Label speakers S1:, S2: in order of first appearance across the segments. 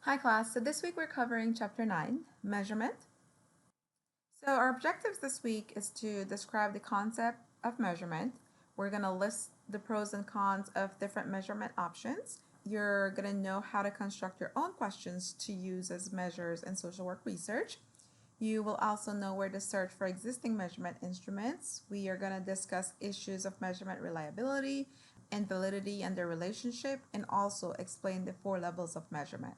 S1: Hi class, so this week we're covering chapter 9, measurement. So our objectives this week is to describe the concept of measurement. We're going to list the pros and cons of different measurement options. You're going to know how to construct your own questions to use as measures in social work research. You will also know where to search for existing measurement instruments. We are going to discuss issues of measurement reliability and validity and their relationship, and also explain the 4 levels of measurement.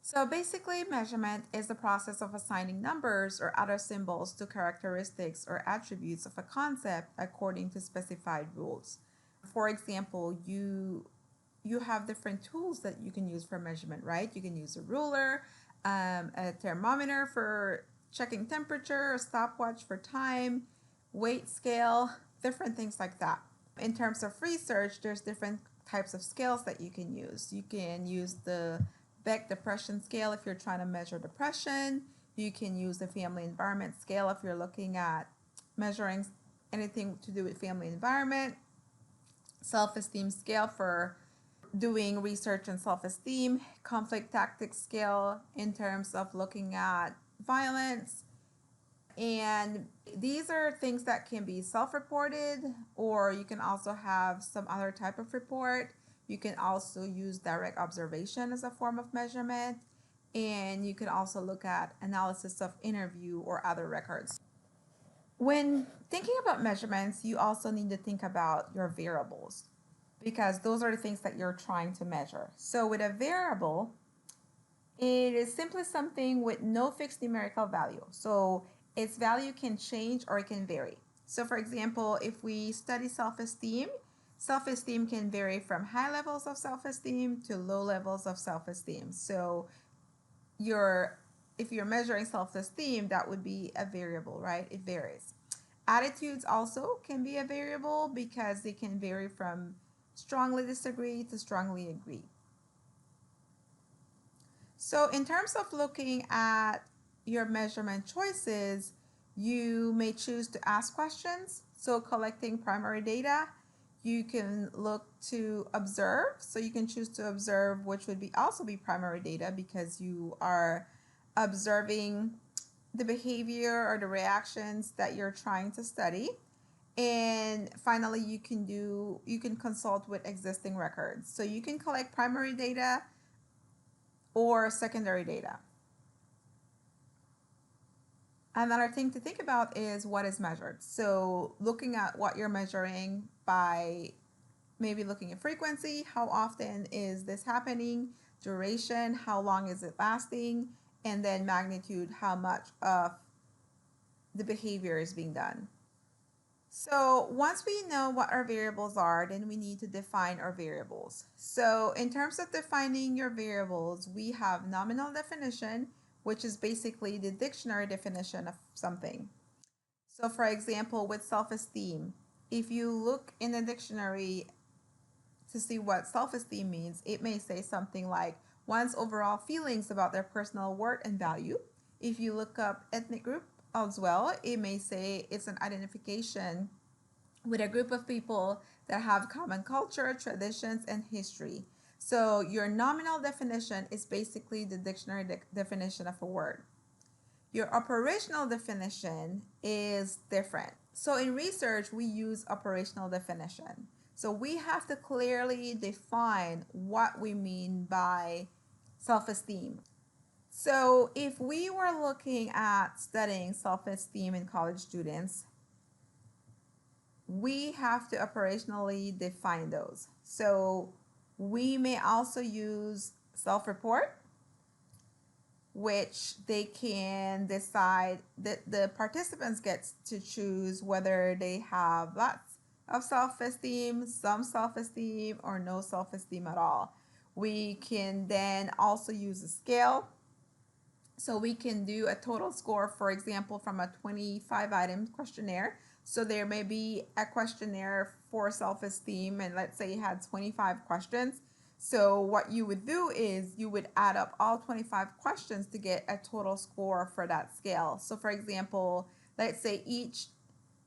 S1: So basically, measurement is the process of assigning numbers or other symbols to characteristics or attributes of a concept according to specified rules. For example, you have different tools that you can use for measurement, right? You can use a ruler, a thermometer for checking temperature, a stopwatch for time, weight scale, different things like that. In terms of research, there's different types of scales that you can use. You can use the Beck depression scale if you're trying to measure depression. You can use the family environment scale if you're looking at measuring anything to do with family environment. Self-esteem scale for doing research on self-esteem. Conflict tactics scale in terms of looking at violence. And these are things that can be self-reported, or you can also have some other type of report. You can also use direct observation as a form of measurement, and you can also look at analysis of interview or other records. When thinking about measurements, you also need to think about your variables, because those are the things that you're trying to measure. So with a variable, it is simply something with no fixed numerical value. So its value can change or it can vary. So for example, if we study self-esteem, self-esteem can vary from high levels of self-esteem to low levels of self-esteem. So if you're measuring self-esteem, that would be a variable, right? It varies. Attitudes also can be a variable because they can vary from strongly disagree to strongly agree. So in terms of looking at your measurement choices, you may choose to ask questions. So collecting primary data, you can look to observe. So you can choose to observe, which would also be primary data, because you are observing the behavior or the reactions that you're trying to study. And finally, you can consult with existing records. So you can collect primary data or secondary data. Another thing to think about is what is measured. So looking at what you're measuring by maybe looking at frequency, how often is this happening, duration, how long is it lasting, and then magnitude, how much of the behavior is being done. So once we know what our variables are, then we need to define our variables. So in terms of defining your variables, we have nominal definition, which is basically the dictionary definition of something. So for example, with self-esteem, if you look in the dictionary to see what self-esteem means, it may say something like one's overall feelings about their personal worth and value. If you look up ethnic group as well, it may say it's an identification with a group of people that have common culture, traditions, and history. So your nominal definition is basically the dictionary definition of a word. Your operational definition is different. So in research, we use operational definition. So we have to clearly define what we mean by self-esteem. So if we were looking at studying self-esteem in college students, we have to operationally define those. So we may also use self-report, which they can decide that the participants get to choose whether they have lots of self-esteem, some self-esteem, or no self-esteem at all. We can then also use a scale. So we can do a total score, for example, from a 25-item questionnaire. So there may be a questionnaire for self-esteem, and let's say you had 25 questions. So what you would do is you would add up all 25 questions to get a total score for that scale. So for example, let's say each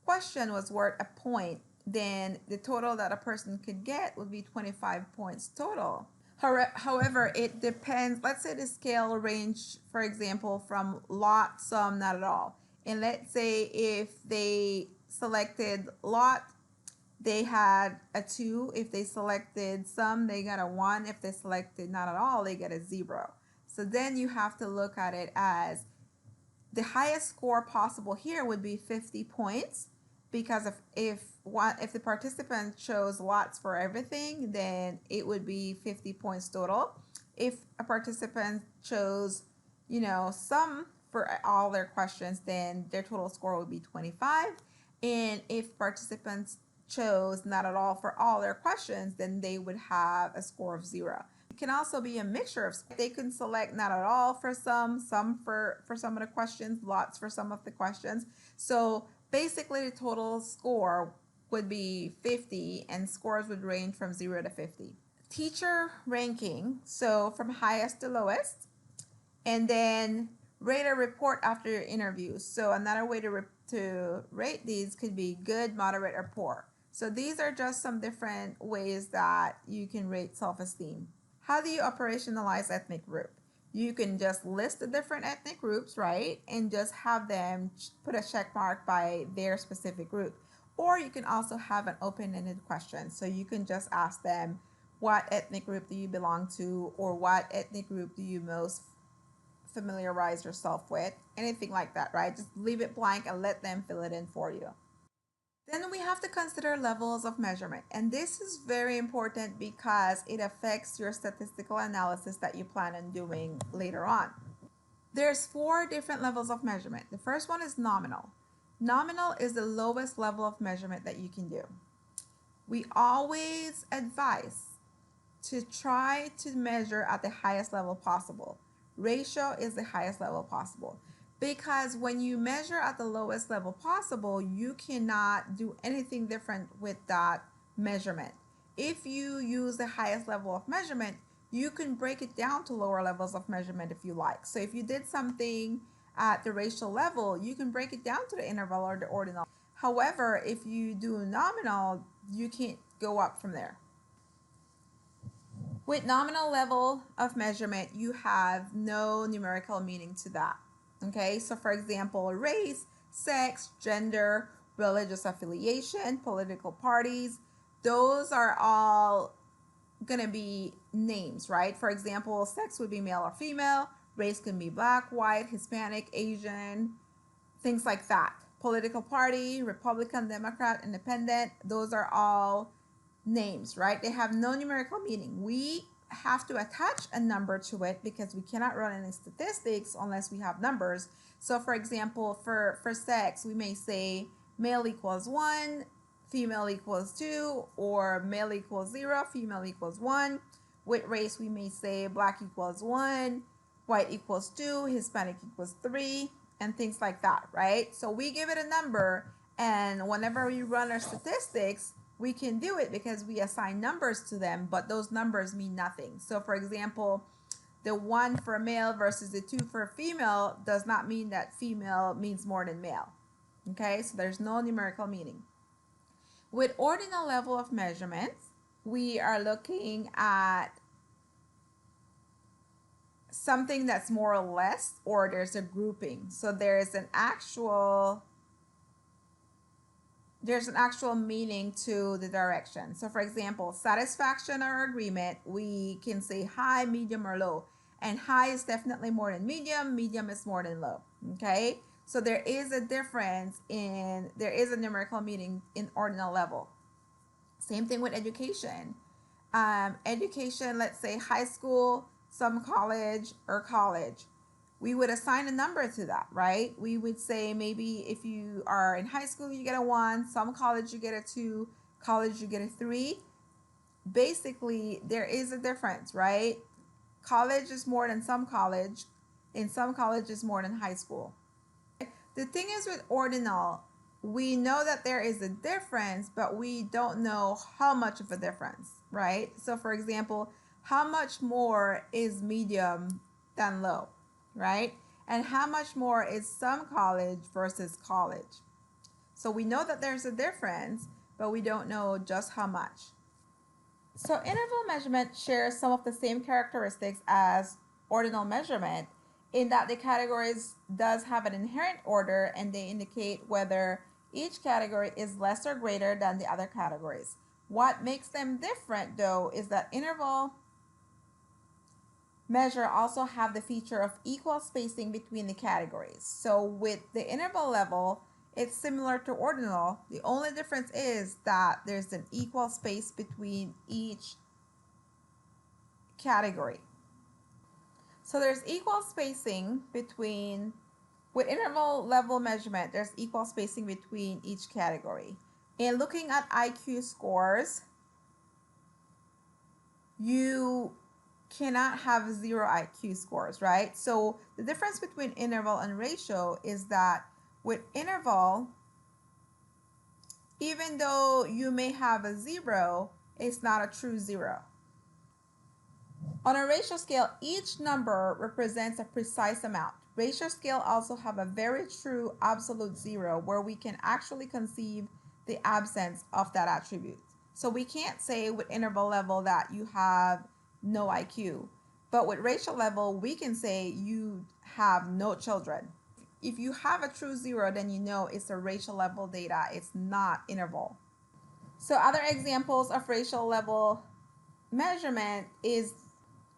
S1: question was worth a point, then the total that a person could get would be 25 points total. However, it depends. Let's say the scale range, for example, from lot, some, not at all. And let's say if they selected lot, they had a 2. If they selected some, they got a 1. If they selected not at all, they get a 0. So then you have to look at it as the highest score possible here would be 50 points, because if the participant chose lots for everything, then it would be 50 points total. If a participant chose, some for all their questions, then their total score would be 25. And if participants chose not at all for all their questions, then they would have a score of 0. It can also be a mixture of, they can select not at all for some for some of the questions, lots for some of the questions. So basically the total score would be 50, and scores would range from 0 to 50. Teacher ranking, so from highest to lowest, and then rate a report after your interview. So another way to rate these could be good, moderate, or poor. So these are just some different ways that you can rate self-esteem. How do you operationalize ethnic group? You can just list the different ethnic groups, right? And just have them put a check mark by their specific group. Or you can also have an open-ended question. So you can just ask them, what ethnic group do you belong to? Or what ethnic group do you most familiarize yourself with? Anything like that, right? Just leave it blank and let them fill it in for you. Then we have to consider levels of measurement. And this is very important because it affects your statistical analysis that you plan on doing later on. There's 4 different levels of measurement. The first one is nominal. Nominal is the lowest level of measurement that you can do. We always advise to try to measure at the highest level possible. Ratio is the highest level possible, because when you measure at the lowest level possible, you cannot do anything different with that measurement. If you use the highest level of measurement, you can break it down to lower levels of measurement if you like. So if you did something at the ratio level, you can break it down to the interval or the ordinal. However, if you do nominal, you can't go up from there. With nominal level of measurement, you have no numerical meaning to that. Okay, so for example, race, sex, gender, religious affiliation, political parties, those are all going to be names, right? For example, sex would be male or female, race can be black, white, Hispanic, Asian, things like that. Political party, Republican, Democrat, Independent, those are all names, right? They have no numerical meaning. We have to attach a number to it because we cannot run any statistics unless we have numbers. So for example, for sex, we may say male equals 1, female equals 2, or male equals 0, female equals 1. With race, we may say black equals 1, white equals 2, Hispanic equals 3, and things like that, right? So we give it a number, and whenever we run our statistics, we can do it because we assign numbers to them, but those numbers mean nothing. So for example, the 1 for male versus the 2 for female does not mean that female means more than male. Okay, so there's no numerical meaning. With ordinal level of measurements, we are looking at something that's more or less, or there's a grouping. So there's an actual meaning to the direction. So for example, satisfaction or agreement, we can say high, medium, or low. And high is definitely more than medium, medium is more than low. Okay, so there is a difference there is a numerical meaning in ordinal level. Same thing with education. Education, let's say high school, some college, or college. We would assign a number to that, right? We would say maybe if you are in high school, you get a 1, some college you get a 2, college you get a 3. Basically, there is a difference, right? College is more than some college, and some college is more than high school. The thing is with ordinal, we know that there is a difference, but we don't know how much of a difference, right? So for example, how much more is medium than low, right? And how much more is some college versus college? So we know that there's a difference, but we don't know just how much. So interval measurement shares some of the same characteristics as ordinal measurement in that the categories does have an inherent order and they indicate whether each category is less or greater than the other categories. What makes them different though is that interval measure also have the feature of equal spacing between the categories. So with the interval level, it's similar to ordinal. The only difference is that there's an equal space between each category. So there's equal spacing between, with interval level measurement, there's equal spacing between each category. And looking at IQ scores, you cannot have zero IQ scores, right? So the difference between interval and ratio is that with interval, even though you may have a zero, it's not a true zero. On a ratio scale, each number represents a precise amount. Ratio scale also have a very true absolute zero where we can actually conceive the absence of that attribute. So we can't say with interval level that you have no IQ, but with ratio level, we can say you have no children. If you have a true zero, then you know it's a ratio level data, it's not interval. So other examples of ratio level measurement is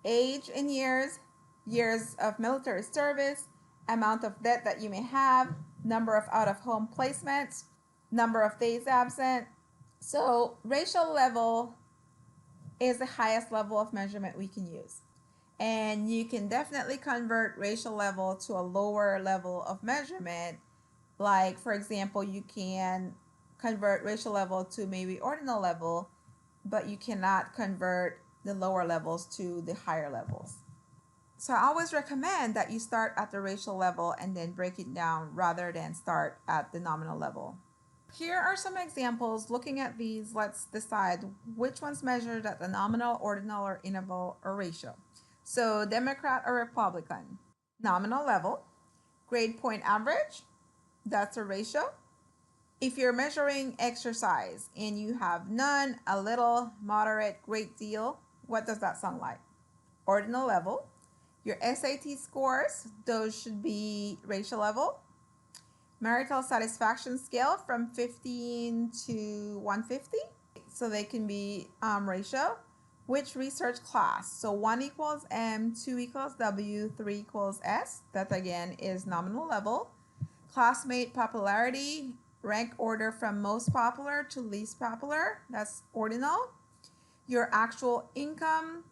S1: age in years, years of military service, amount of debt that you may have, number of out-of-home placements, number of days absent. So ratio level is the highest level of measurement we can use. And you can definitely convert ratio level to a lower level of measurement. Like, for example, you can convert ratio level to maybe ordinal level, but you cannot convert the lower levels to the higher levels. So I always recommend that you start at the ratio level and then break it down rather than start at the nominal level. Here are some examples. Looking at these, let's decide which one's measured at the nominal, ordinal, or interval, or ratio. So Democrat or Republican? Nominal level. Grade point average, that's a ratio. If you're measuring exercise and you have none, a little, moderate, great deal, what does that sound like? Ordinal level. Your SAT scores, those should be ratio level. Marital satisfaction scale from 15 to 150, so they can be ratio. Which research class? So 1 equals M, 2 equals W, 3 equals S. That again is nominal level. Classmate popularity, rank order from most popular to least popular. That's ordinal. Your actual income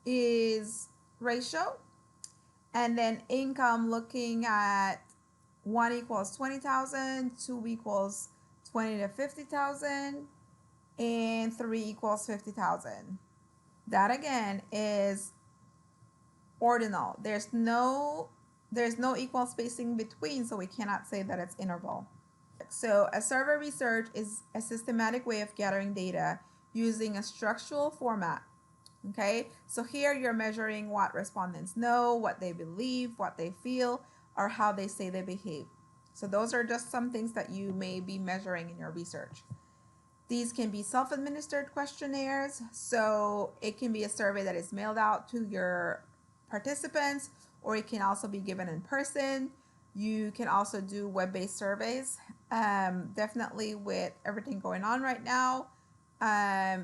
S1: is ratio. And then income, looking at 1 equals 20,000, 2 equals 20 to 50,000, and 3 equals 50,000. That again is ordinal. There's no equal spacing between, so we cannot say that it's interval. So a survey research is a systematic way of gathering data using a structural format. Okay, so here you're measuring what respondents know, what they believe, what they feel, or how they say they behave. So those are just some things that you may be measuring in your research. These can be self-administered questionnaires, so it can be a survey that is mailed out to your participants, or it can also be given in person. You can also do web-based surveys. Definitely with everything going on right now,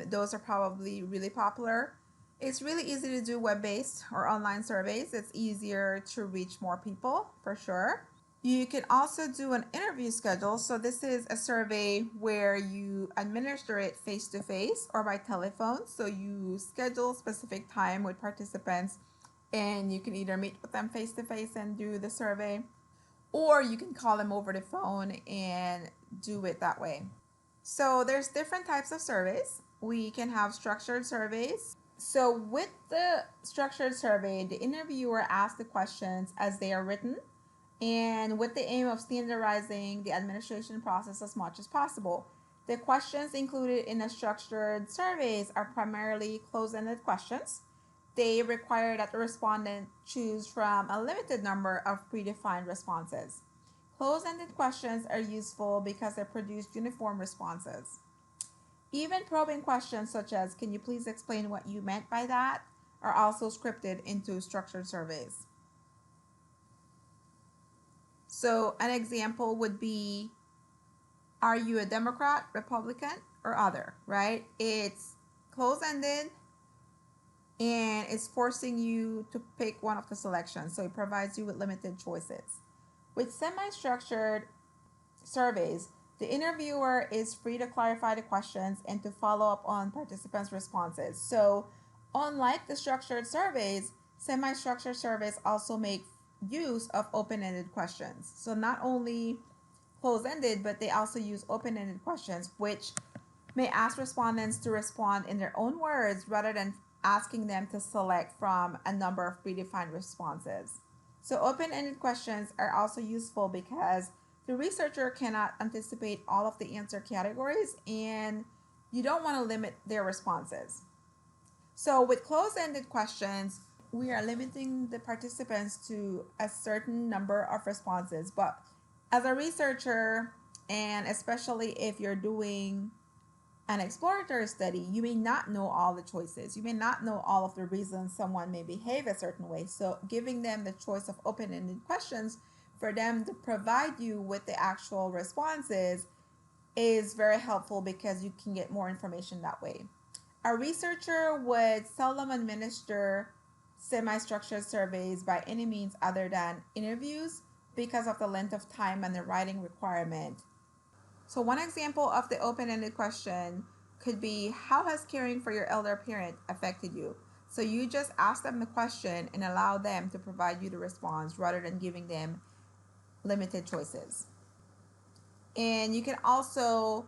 S1: those are probably really popular. It's really easy to do web-based or online surveys. It's easier to reach more people, for sure. You can also do an interview schedule. So this is a survey where you administer it face-to-face or by telephone. So you schedule specific time with participants and you can either meet with them face-to-face and do the survey, or you can call them over the phone and do it that way. So there's different types of surveys. We can have structured surveys. So with the structured survey, the interviewer asks the questions as they are written and with the aim of standardizing the administration process as much as possible. The questions included in the structured surveys are primarily closed-ended questions. They require that the respondent choose from a limited number of predefined responses. Closed-ended questions are useful because they produce uniform responses. Even probing questions such as, can you please explain what you meant by that, are also scripted into structured surveys. So an example would be, are you a Democrat, Republican, or other, right? It's close-ended and it's forcing you to pick one of the selections. So it provides you with limited choices. With semi-structured surveys, the interviewer is free to clarify the questions and to follow up on participants' responses. So, unlike the structured surveys, semi-structured surveys also make use of open-ended questions. So, not only closed-ended, but they also use open-ended questions, which may ask respondents to respond in their own words rather than asking them to select from a number of predefined responses. So, open ended questions are also useful because the researcher cannot anticipate all of the answer categories and you don't want to limit their responses. So, with closed ended questions, we are limiting the participants to a certain number of responses. But as a researcher, and especially if you're doing an exploratory study, you may not know all the choices. You may not know all of the reasons someone may behave a certain way. So giving them the choice of open-ended questions for them to provide you with the actual responses is very helpful because you can get more information that way. A researcher would seldom administer semi-structured surveys by any means other than interviews because of the length of time and the writing requirement. So one example of the open-ended question could be, how has caring for your elder parent affected you? So you just ask them the question and allow them to provide you the response rather than giving them limited choices. And you can also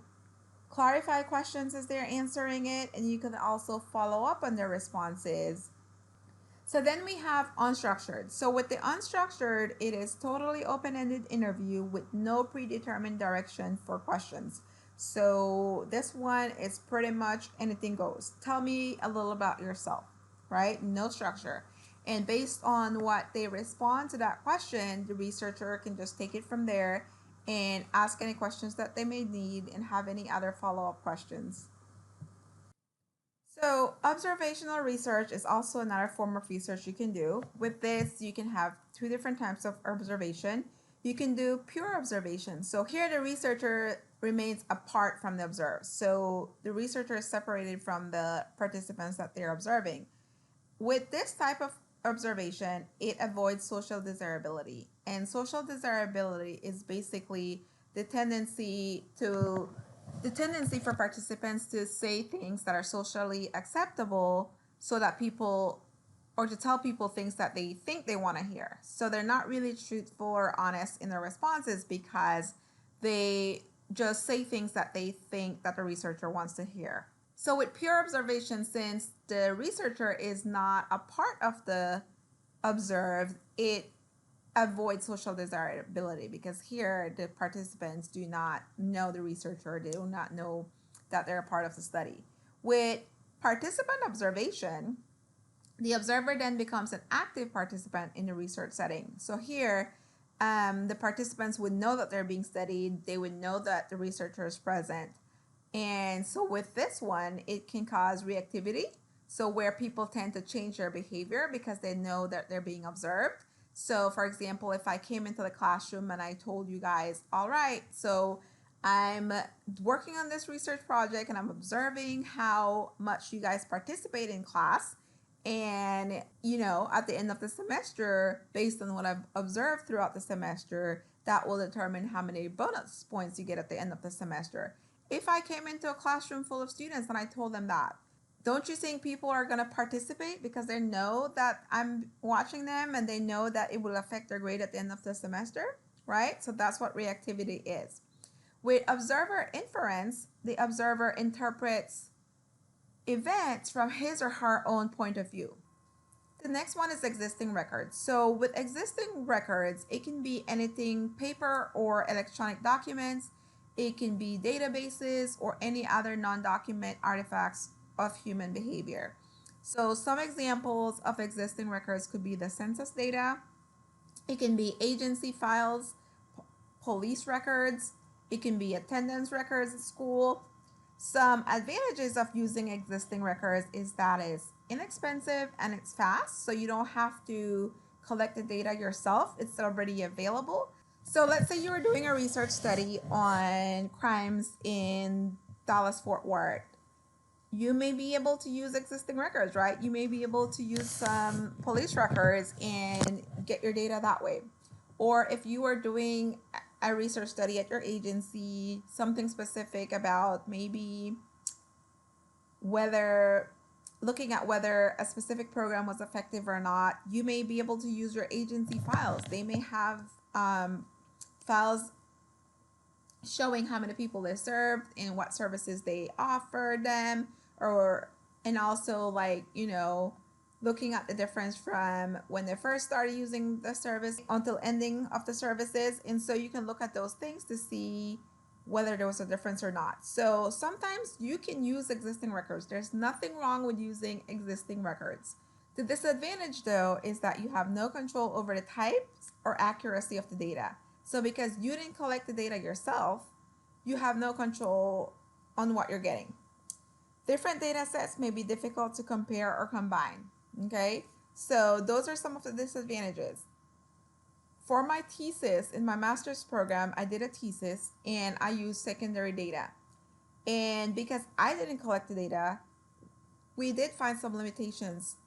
S1: clarify questions as they're answering it, and you can also follow up on their responses. So then we have unstructured. So with the unstructured, it is totally open-ended interview with no predetermined direction for questions. So this one is pretty much anything goes. Tell me a little about yourself, right? No structure. And based on what they respond to that question, the researcher can just take it from there and ask any questions that they may need and have any other follow-up questions. So, observational research is also another form of research you can do. With this, you can have two different types of observation. You can do pure observation. So, here the researcher remains apart from the observed. So, the researcher is separated from the participants that they're observing. With this type of observation, it avoids social desirability. And social desirability is basically the tendency to the tendency for participants to say things that are socially acceptable so that people, or to tell people things that they think they want to hear. So they're not really truthful or honest in their responses because they just say things that they think that the researcher wants to hear. So with pure observation, since the researcher is not a part of the observed, it avoid social desirability because here the participants do not know the researcher, they do not know that they're a part of the study. With participant observation, the observer then becomes an active participant in the research setting. So here, the participants would know that they're being studied, they would know that the researcher is present. And so with this one, it can cause reactivity. So where people tend to change their behavior because they know that they're being observed. So for example, if I came into the classroom and I told you guys, all right, so I'm working on this research project and I'm observing how much you guys participate in class. And, at the end of the semester, based on what I've observed throughout the semester, that will determine how many bonus points you get at the end of the semester. If I came into a classroom full of students and I told them that, don't you think people are going to participate because they know that I'm watching them and they know that it will affect their grade at the end of the semester, right? So that's what reactivity is. With observer inference, the observer interprets events from his or her own point of view. The next one is existing records. So with existing records, it can be anything paper or electronic documents. It can be databases or any other non-document artifacts of human behavior. So some examples of existing records could be the census data. It can be agency files, police records. It can be attendance records at school. Some advantages of using existing records is that it's inexpensive and it's fast, so you don't have to collect the data yourself. It's already available. So let's say you were doing a research study on crimes in Dallas Fort Worth. You may be able to use existing records, right? You may be able to use some police records and get your data that way. Or if you are doing a research study at your agency, something specific about maybe whether looking at whether a specific program was effective or not, you may be able to use your agency files. They may have files showing how many people they served and what services they offered them, or and also like looking at the difference from when they first started using the service until ending of the services. And so you can look at those things to see whether there was a difference or not. So sometimes you can use existing records. There's nothing wrong with using existing records. The disadvantage, though, is that you have no control over the types or accuracy of the data. So because you didn't collect the data yourself, you have no control on what you're getting. Different data sets may be difficult to compare or combine. Okay, so those are some of the disadvantages. For my thesis in my master's program, I did a thesis and I used secondary data. And because I didn't collect the data, we did find some limitations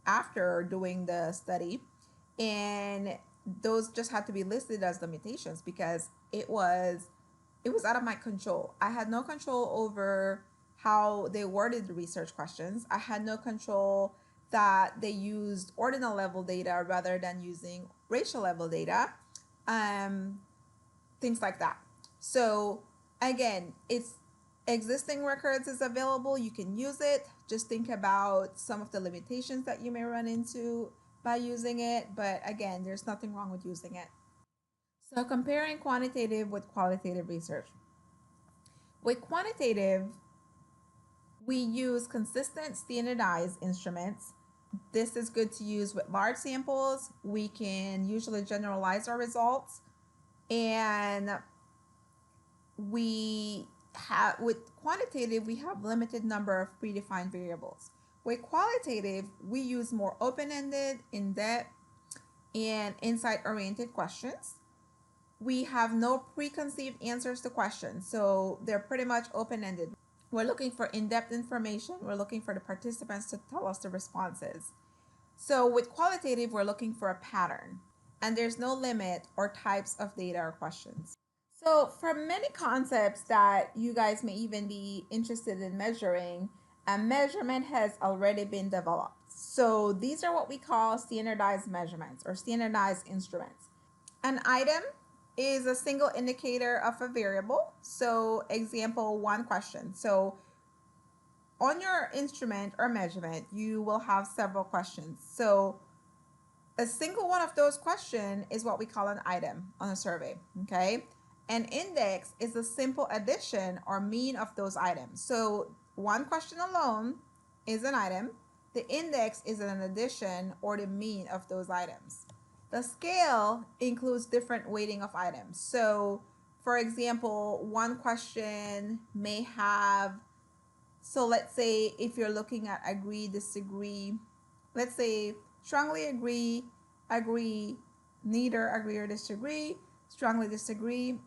S1: after doing the study. And those just had to be listed as limitations because it was out of my control. I had no control over how they worded the research questions. I had no control that they used ordinal level data rather than using racial level data, things like that. So again, it's existing records is available. You can use it. Just think about some of the limitations that you may run into by using it. But again, there's nothing wrong with using it. So comparing quantitative with qualitative research. With quantitative, we use consistent standardized instruments. This is good to use with large samples. We can usually generalize our results, and with quantitative, we have limited number of predefined variables. With qualitative, we use more open-ended, in-depth, and insight-oriented questions. We have no preconceived answers to questions, so they're pretty much open-ended. We're looking for in-depth information. We're looking for the participants to tell us the responses. So with qualitative, we're looking for a pattern, and there's no limit or types of data or questions. So for many concepts that you guys may even be interested in measuring, a measurement has already been developed. So these are what we call standardized measurements or standardized instruments. An item is a single indicator of a variable. So example, one question. So on your instrument or measurement, you will have several questions. So a single one of those questions is what we call an item on a survey, okay? An index is a simple addition or mean of those items. So one question alone is an item. The index is an addition or the mean of those items. The scale includes different weighting of items. So for example, one question may have, so let's say if you're looking at agree, disagree, let's say strongly agree, agree, neither agree or disagree, strongly disagree,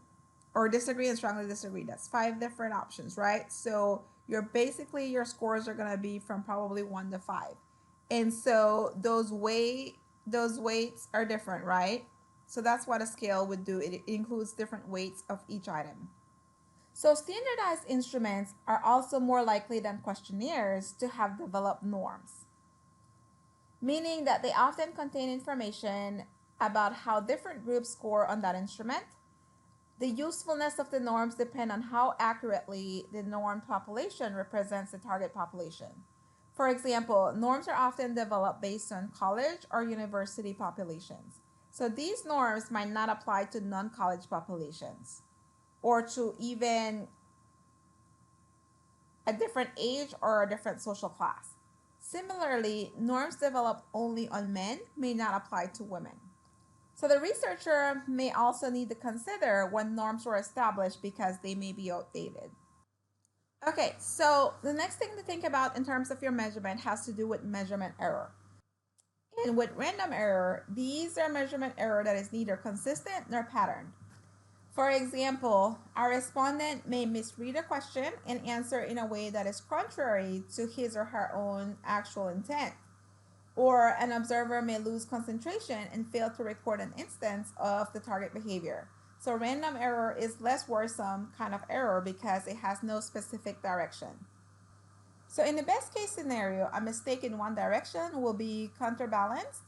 S1: or disagree and strongly disagree. That's 5 different options, right? So your scores are going to be from probably 1 to 5. And so those weights are different, right? So that's what a scale would do. It includes different weights of each item. So standardized instruments are also more likely than questionnaires to have developed norms, meaning that they often contain information about how different groups score on that instrument. The usefulness of the norms depend on how accurately the normed population represents the target population. For example, norms are often developed based on college or university populations. So these norms might not apply to non-college populations or to even a different age or a different social class. Similarly, norms developed only on men may not apply to women. So the researcher may also need to consider when norms were established because they may be outdated. Okay, so the next thing to think about in terms of your measurement has to do with measurement error. And with random error, these are measurement error that is neither consistent nor patterned. For example, a respondent may misread a question and answer in a way that is contrary to his or her own actual intent. Or an observer may lose concentration and fail to record an instance of the target behavior. So random error is less worrisome kind of error because it has no specific direction. So in the best case scenario, a mistake in one direction will be counterbalanced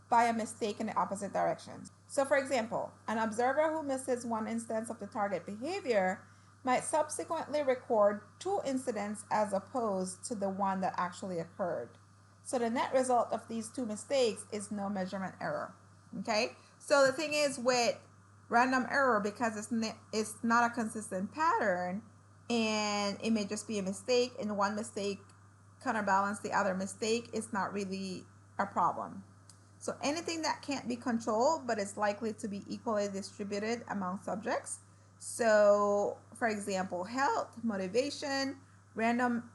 S1: by a mistake in the opposite direction. So for example, an observer who misses one instance of the target behavior might subsequently record two incidents as opposed to the one that actually occurred. So the net result of these two mistakes is no measurement error. Okay? So the thing is with random error, because it's not a consistent pattern, and it may just be a mistake, and one mistake counterbalance the other mistake, is not really a problem. So anything that can't be controlled but is likely to be equally distributed among subjects. So for example, health, motivation, random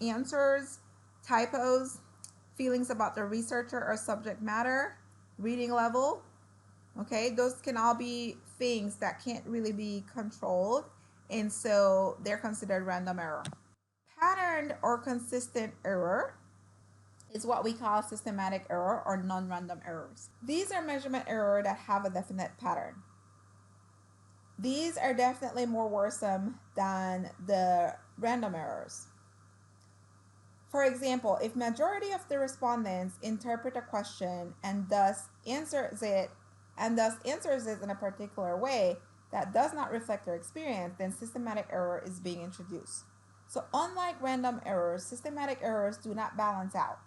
S1: answers, typos, feelings about the researcher or subject matter, reading level. Okay, those can all be things that can't really be controlled, and so they're considered random error. Patterned or consistent error is what we call systematic error or non-random errors. These are measurement error that have a definite pattern. These are definitely more worrisome than the random errors. For example, if majority of the respondents interpret a question and thus answers it in a particular way that does not reflect their experience, then systematic error is being introduced. So unlike random errors, systematic errors do not balance out.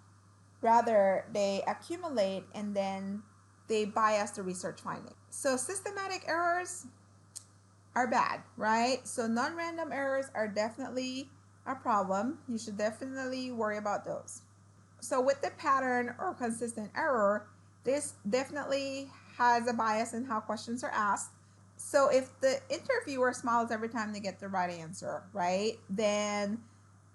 S1: Rather, they accumulate and then they bias the research finding. So systematic errors are bad, right? So non-random errors are definitely a problem. You should definitely worry about those. So with the pattern or consistent error, this definitely has a bias in how questions are asked. So if the interviewer smiles every time they get the right answer, right, then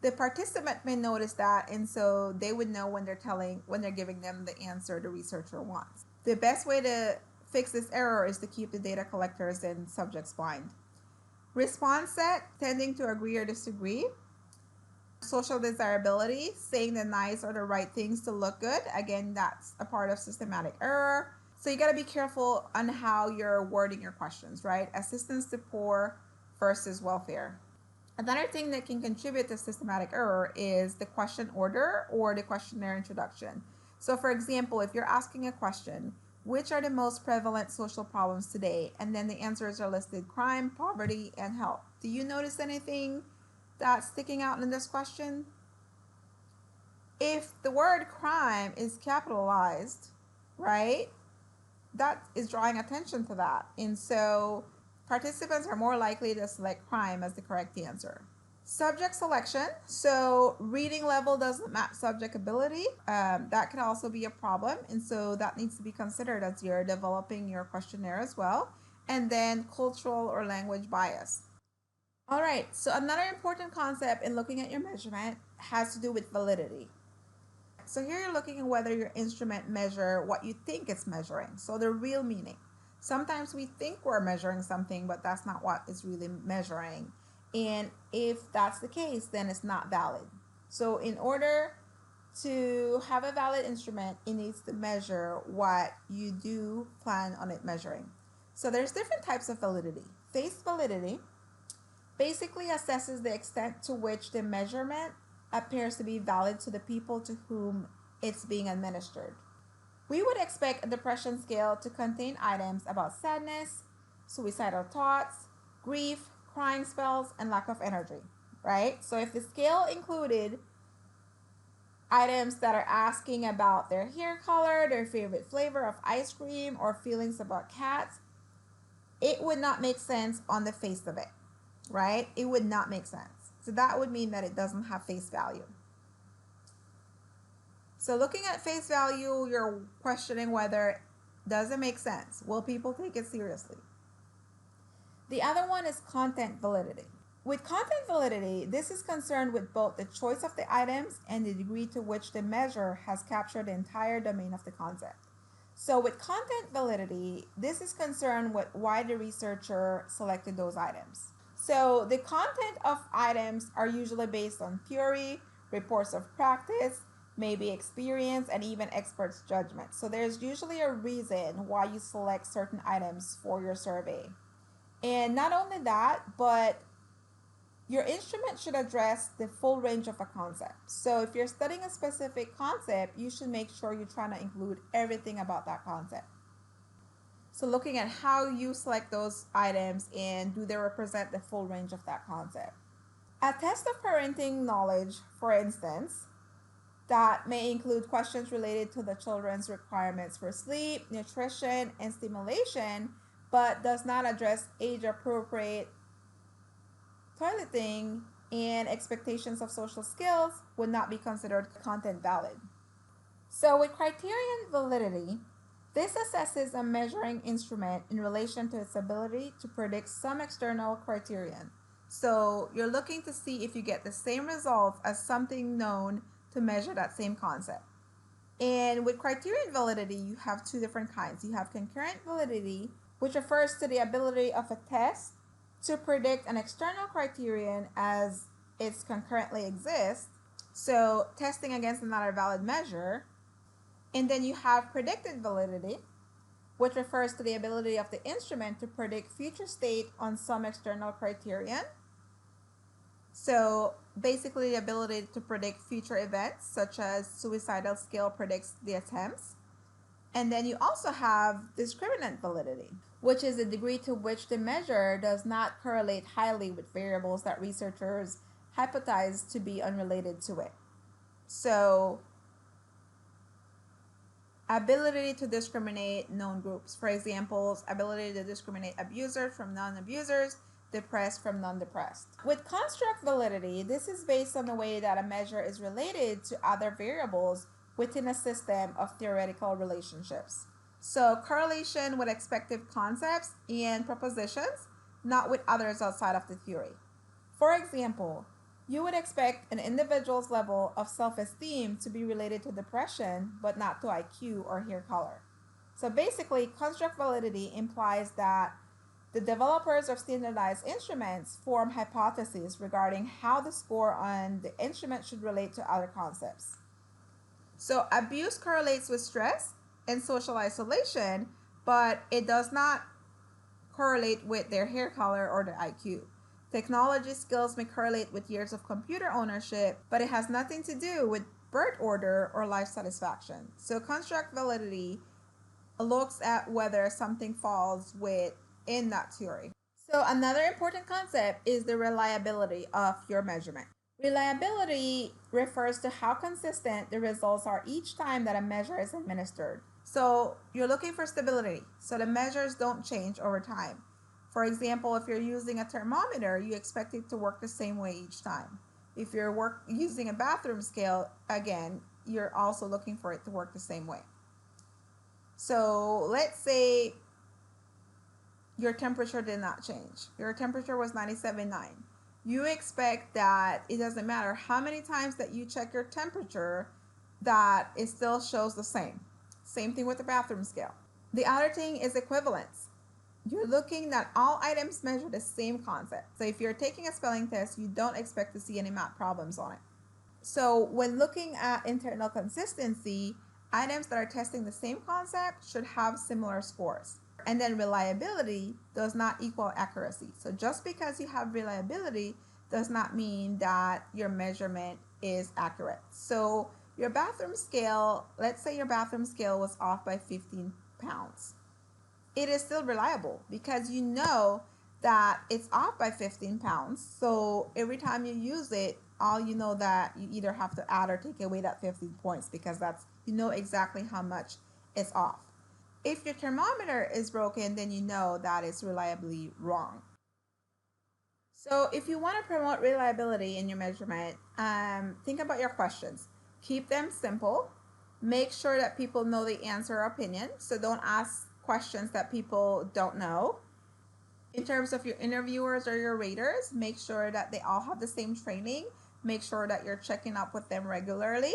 S1: the participant may notice that, and so they would know when they're giving them the answer the researcher wants. The best way to fix this error is to keep the data collectors and subjects blind. Response set, tending to agree or disagree. Social desirability, saying the nice or the right things to look good. Again, that's a part of systematic error. So you got to be careful on how you're wording your questions, right? Assistance to poor versus welfare. Another thing that can contribute to systematic error is the question order or the questionnaire introduction. So for example, if you're asking a question, which are the most prevalent social problems today? And then the answers are listed: crime, poverty, and health. Do you notice anything that's sticking out in this question? If the word crime is capitalized, right, that is drawing attention to that. And so participants are more likely to select crime as the correct answer. Subject selection. So reading level doesn't match subject ability. That could also be a problem. And so that needs to be considered as you're developing your questionnaire as well. And then cultural or language bias. All right, so another important concept in looking at your measurement has to do with validity. So here you're looking at whether your instrument measure what you think it's measuring. So the real meaning. Sometimes we think we're measuring something, but that's not what it's really measuring. And if that's the case, then it's not valid. So in order to have a valid instrument, it needs to measure what you do plan on it measuring. So there's different types of validity. Face validity basically assesses the extent to which the measurement appears to be valid to the people to whom it's being administered. We would expect a depression scale to contain items about sadness, suicidal thoughts, grief, crying spells, and lack of energy, right? So if the scale included items that are asking about their hair color, their favorite flavor of ice cream, or feelings about cats, it would not make sense on the face of it, right? It would not make sense. So that would mean that it doesn't have face value. So looking at face value, you're questioning whether does it make sense? Will people take it seriously? The other one is content validity. With content validity, this is concerned with both the choice of the items and the degree to which the measure has captured the entire domain of the concept. So with content validity, this is concerned with why the researcher selected those items. So the content of items are usually based on theory, reports of practice, maybe experience, and even experts' judgment. So there's usually a reason why you select certain items for your survey. And not only that, but your instrument should address the full range of a concept. So if you're studying a specific concept, you should make sure you're trying to include everything about that concept. So looking at how you select those items and do they represent the full range of that concept. A test of parenting knowledge, for instance, that may include questions related to the children's requirements for sleep, nutrition, and stimulation, but does not address age-appropriate toileting and expectations of social skills, would not be considered content valid. So with criterion validity, this assesses a measuring instrument in relation to its ability to predict some external criterion. So you're looking to see if you get the same results as something known to measure that same concept. And with criterion validity, you have two different kinds. You have concurrent validity, which refers to the ability of a test to predict an external criterion as it concurrently exists. So testing against another valid measure. And then you have predicted validity, which refers to the ability of the instrument to predict future state on some external criterion. So basically the ability to predict future events, such as suicidal skill predicts the attempts. And then you also have discriminant validity, which is the degree to which the measure does not correlate highly with variables that researchers hypothesize to be unrelated to it. So ability to discriminate known groups. For example, ability to discriminate abusers from non-abusers, depressed from non-depressed. With construct validity, this is based on the way that a measure is related to other variables within a system of theoretical relationships. So correlation with expected concepts and propositions, not with others outside of the theory. For example, you would expect an individual's level of self-esteem to be related to depression, but not to IQ or hair color. So basically, construct validity implies that the developers of standardized instruments form hypotheses regarding how the score on the instrument should relate to other concepts. So abuse correlates with stress and social isolation, but it does not correlate with their hair color or their IQ. Technology skills may correlate with years of computer ownership, but it has nothing to do with birth order or life satisfaction. So construct validity looks at whether something falls within that theory. So another important concept is the reliability of your measurement. Reliability refers to how consistent the results are each time that a measure is administered. So you're looking for stability, so the measures don't change over time. For example, if you're using a thermometer, you expect it to work the same way each time. If you're using a bathroom scale, again, you're also looking for it to work the same way. So let's say your temperature did not change. Your temperature was 97.9. You expect that it doesn't matter how many times that you check your temperature, that it still shows the same. Same thing with the bathroom scale. The other thing is equivalence. You're looking that all items measure the same concept. So if you're taking a spelling test, you don't expect to see any math problems on it. So when looking at internal consistency, items that are testing the same concept should have similar scores. And then reliability does not equal accuracy. So just because you have reliability does not mean that your measurement is accurate. So your bathroom scale, let's say your bathroom scale was off by 15 pounds. It is still reliable because you know that it's off by 15 pounds. So every time you use it, all you know that you either have to add or take away that 15 points because that's, you know exactly how much it's off. If your thermometer is broken, then you know that it's reliably wrong. So if you want to promote reliability in your measurement, think about your questions. Keep them simple. Make sure that people know the answer or opinion. So don't ask questions that people don't know. In terms of your interviewers or your raters, make sure that they all have the same training. Make sure that you're checking up with them regularly.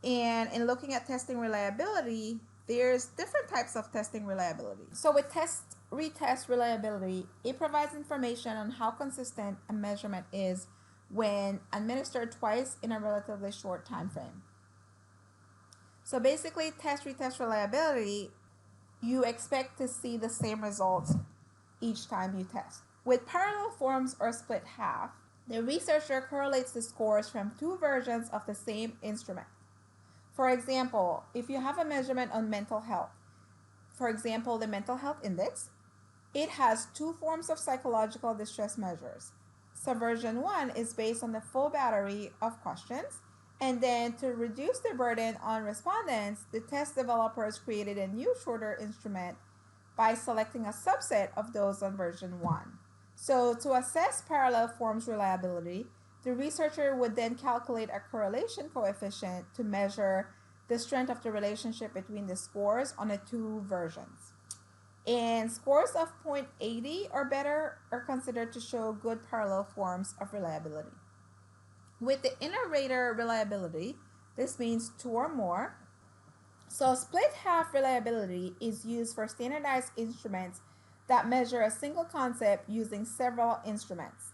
S1: And in looking at testing reliability, there's different types of testing reliability. So with retest reliability, it provides information on how consistent a measurement is when administered twice in a relatively short time frame. So basically, retest reliability, you expect to see the same results each time you test. With parallel forms or split half, the researcher correlates the scores from two versions of the same instrument. For example, if you have a measurement on mental health, for example, the mental health index, it has two forms of psychological distress measures. So version 1 is based on the full battery of questions, and then to reduce the burden on respondents, the test developers created a new shorter instrument by selecting a subset of those on version 1. So to assess parallel forms reliability, the researcher would then calculate a correlation coefficient to measure the strength of the relationship between the scores on the two versions. And scores of 0.80 or better are considered to show good parallel forms of reliability. With the inner rater reliability, this means 2 or more. So split half reliability is used for standardized instruments that measure a single concept using several instruments.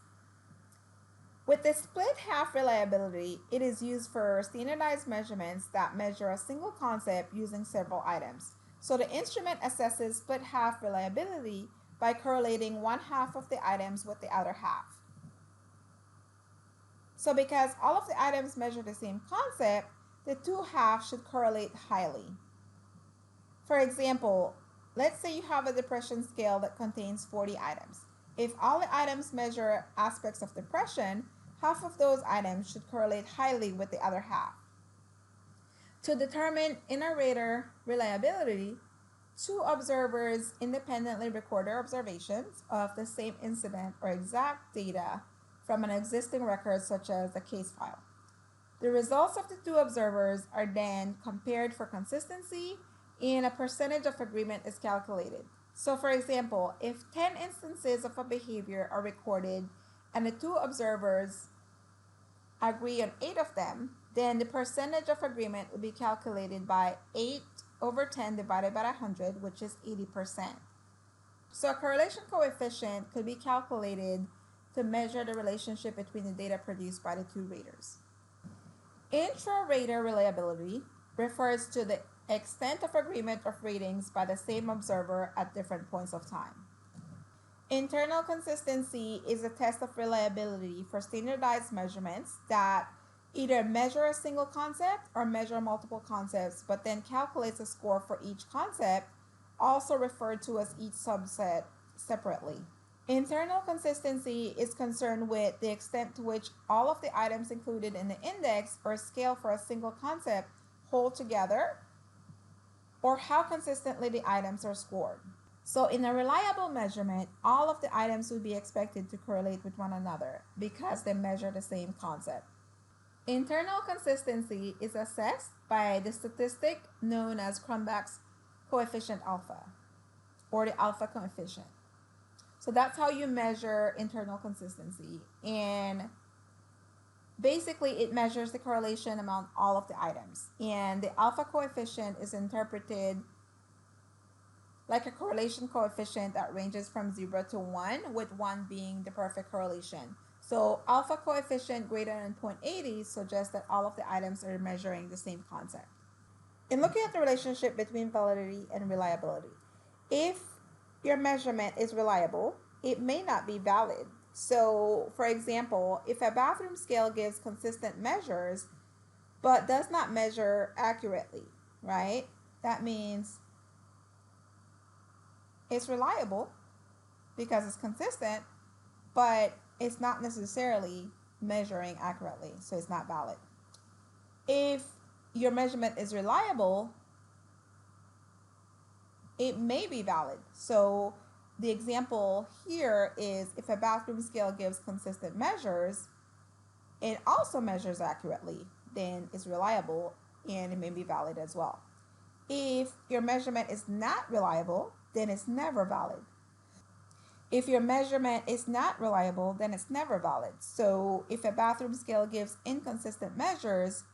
S1: With the split half reliability, it is used for standardized measurements that measure a single concept using several items. So the instrument assesses split half reliability by correlating one half of the items with the other half. So because all of the items measure the same concept, the two halves should correlate highly. For example, let's say you have a depression scale that contains 40 items. If all the items measure aspects of depression, half of those items should correlate highly with the other half. To determine inner rater reliability, two observers independently record their observations of the same incident or exact data from an existing record such as a case file. The results of the two observers are then compared for consistency and a percentage of agreement is calculated. So for example, if 10 instances of a behavior are recorded and the two observers agree on 8 of them, then the percentage of agreement will be calculated by 8 over 10 divided by 100, which is 80%. So a correlation coefficient could be calculated to measure the relationship between the data produced by the two raters. Intra-rater reliability refers to the extent of agreement of ratings by the same observer at different points of time. Internal consistency is a test of reliability for standardized measurements that either measure a single concept or measure multiple concepts, but then calculates a score for each concept, also referred to as each subset separately. Internal consistency is concerned with the extent to which all of the items included in the index or scale for a single concept hold together, or how consistently the items are scored. So in a reliable measurement, all of the items would be expected to correlate with one another because they measure the same concept. Internal consistency is assessed by the statistic known as Cronbach's coefficient alpha, or the alpha coefficient. So that's how you measure internal consistency. And basically, it measures the correlation among all of the items. And the alpha coefficient is interpreted like a correlation coefficient that ranges from 0 to 1, with 1 being the perfect correlation. So alpha coefficient greater than 0.80 suggests that all of the items are measuring the same concept. In looking at the relationship between validity and reliability, if your measurement is reliable, it may not be valid. So, for example, if a bathroom scale gives consistent measures but does not measure accurately, right? That means it's reliable because it's consistent, but it's not necessarily measuring accurately, so it's not valid. If your measurement is reliable, it may be valid. So the example here is if a bathroom scale gives consistent measures, it also measures accurately, then it's reliable and it may be valid as well. If your measurement is not reliable, then it's never valid. If your measurement is not reliable, then it's never valid. So if a bathroom scale gives inconsistent measures,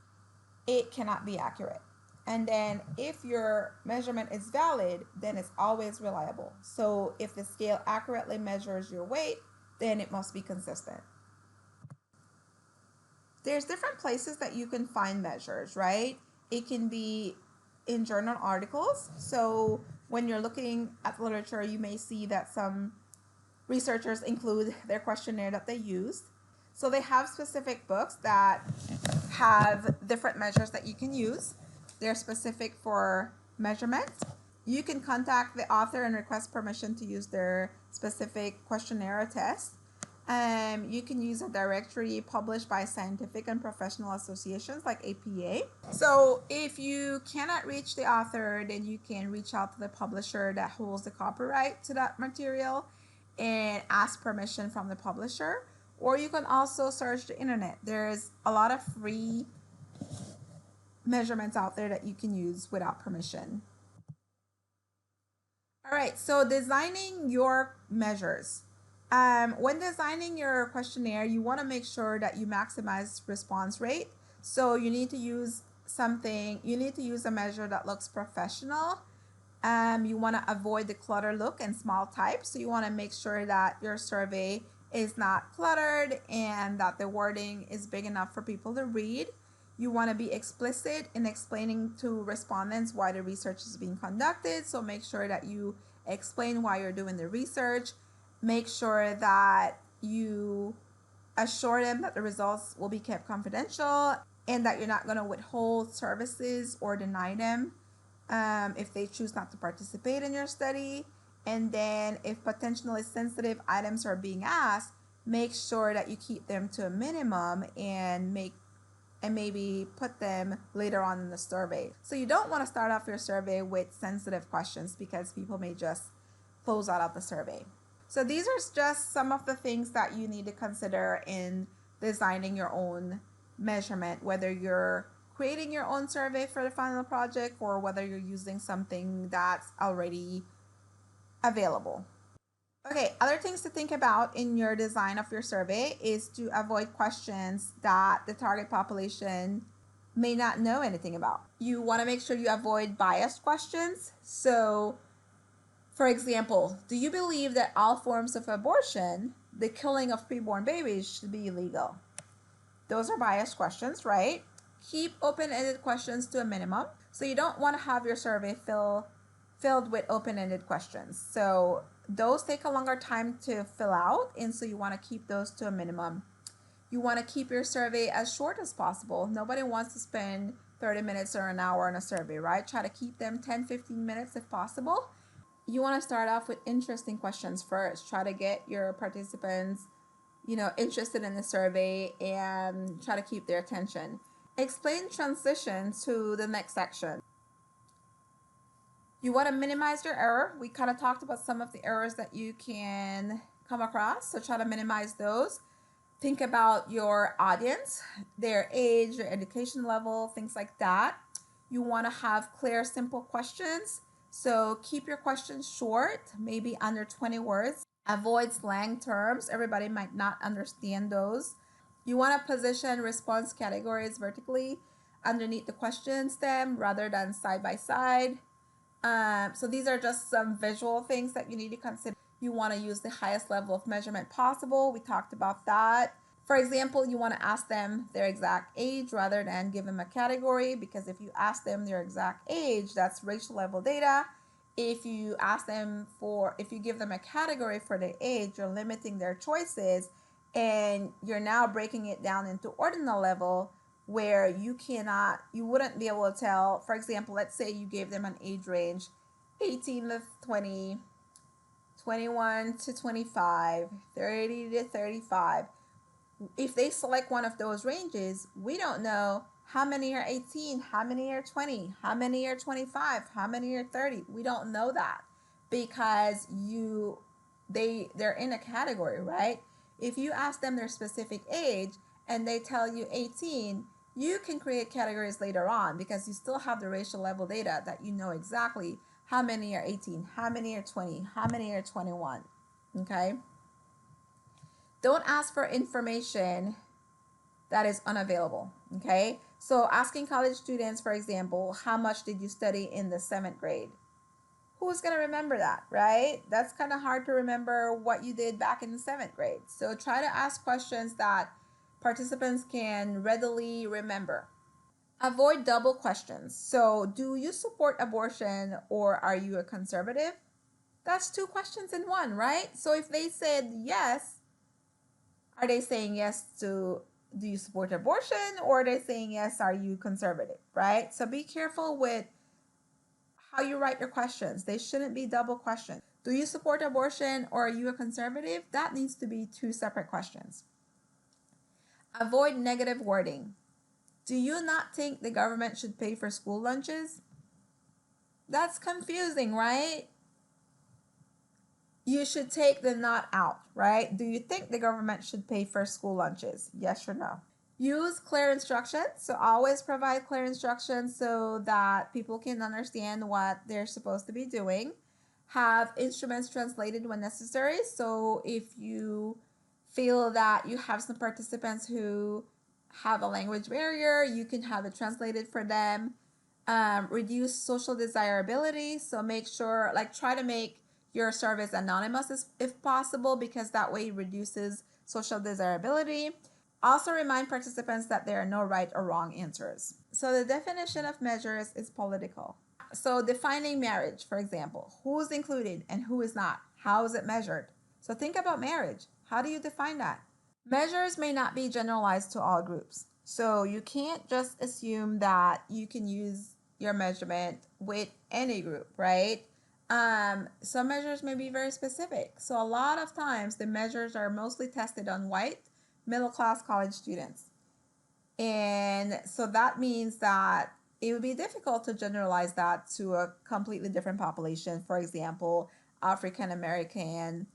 S1: it cannot be accurate. And then if your measurement is valid, then it's always reliable. So if the scale accurately measures your weight, then it must be consistent. There's different places that you can find measures, right? It can be in journal articles. So when you're looking at literature, you may see that some researchers include their questionnaire that they used. So they have specific books that have different measures that you can use. They're specific for measurement. You can contact the author and request permission to use their specific questionnaire or test. You can use a directory published by scientific and professional associations like APA. So if you cannot reach the author, then you can reach out to the publisher that holds the copyright to that material and ask permission from the publisher. Or you can also search the internet. There's a lot of free measurements out there that you can use without permission. All right, so designing your measures. When designing your questionnaire, you want to make sure that you maximize response rate. So you need to use a measure that looks professional. You want to avoid the cluttered look and small type. So you want to make sure that your survey is not cluttered and that the wording is big enough for people to read. You want to be explicit in explaining to respondents why the research is being conducted. So make sure that you explain why you're doing the research. Make sure that you assure them that the results will be kept confidential and that you're not going to withhold services or deny them if they choose not to participate in your study. And then if potentially sensitive items are being asked, make sure that you keep them to a minimum and maybe put them later on in the survey. So you don't want to start off your survey with sensitive questions because people may just close out of the survey. So these are just some of the things that you need to consider in designing your own measurement, whether you're creating your own survey for the final project or whether you're using something that's already available. Okay, other things to think about in your design of your survey is to avoid questions that the target population may not know anything about. You want to make sure you avoid biased questions. So, for example, do you believe that all forms of abortion, the killing of preborn babies, should be illegal? Those are biased questions, right? Keep open-ended questions to a minimum. So you don't want to have your survey filled with open-ended questions. So those take a longer time to fill out, and so you want to keep those to a minimum. You want to keep your survey as short as possible. Nobody wants to spend 30 minutes or an hour on a survey, right? Try to keep them 10-15 minutes if possible. You want to start off with interesting questions first. Try to get your participants interested in the survey and try to keep their attention. Explain transition to the next section. You want to minimize your error. We kind of talked about some of the errors that you can come across, so try to minimize those. Think about your audience, their age, their education level, things like that. You want to have clear, simple questions. So keep your questions short, maybe under 20 words. Avoid slang terms. Everybody might not understand those. You want to position response categories vertically underneath the question stem rather than side by side. So these are just some visual things that you need to consider. You want to use the highest level of measurement possible. We talked about that. For example, you want to ask them their exact age rather than give them a category, because if you ask them their exact age, that's racial level data. If you give them a category for their age, you're limiting their choices and you're now breaking it down into ordinal level where you wouldn't be able to tell. For example, let's say you gave them an age range 18 to 20, 21 to 25, 30 to 35. If they select one of those ranges, we don't know how many are 18, how many are 20, how many are 25, how many are 30. We don't know that because they're in a category, right? If you ask them their specific age and they tell you 18, you can create categories later on because you still have the racial level data that you know exactly how many are 18, how many are 20, how many are 21. Okay? Don't ask for information that is unavailable. Okay? So asking college students, for example, how much did you study in the 7th grade? Who's going to remember that, right? That's kind of hard to remember what you did back in the 7th grade. So try to ask questions that participants can readily remember. Avoid double questions. So, do you support abortion or are you a conservative? That's two questions in one, right? So, if they said yes, are they saying yes to do you support abortion or are they saying yes, are you conservative, right? So, be careful with how you write your questions. They shouldn't be double questions. Do you support abortion or are you a conservative? That needs to be two separate questions. Avoid negative wording. Do you not think the government should pay for school lunches? That's confusing, right? You should take the not out, right? Do you think the government should pay for school lunches? Yes or no? Use clear instructions. So always provide clear instructions so that people can understand what they're supposed to be doing. Have instruments translated when necessary. So if you feel that you have some participants who have a language barrier, you can have it translated for them. Reduce social desirability. So make sure, like, try to make your service anonymous if possible, because that way it reduces social desirability. Also remind participants that there are no right or wrong answers. So the definition of measures is political. So defining marriage, for example, who's included and who is not? How is it measured? So think about marriage. How do you define that? Measures may not be generalized to all groups. So you can't just assume that you can use your measurement with any group, right? Some measures may be very specific. So a lot of times the measures are mostly tested on white, middle class college students. And so that means that it would be difficult to generalize that to a completely different population. For example, African American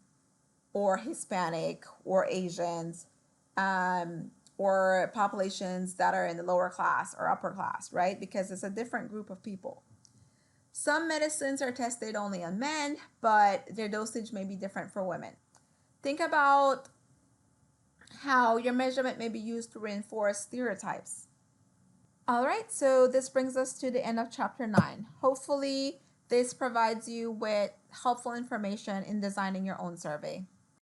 S1: or Hispanic or Asians, or populations that are in the lower class or upper class, right? Because it's a different group of people. Some medicines are tested only on men, but their dosage may be different for women. Think about how your measurement may be used to reinforce stereotypes. All right, so this brings us to the end of chapter 9. Hopefully, this provides you with helpful information in designing your own survey.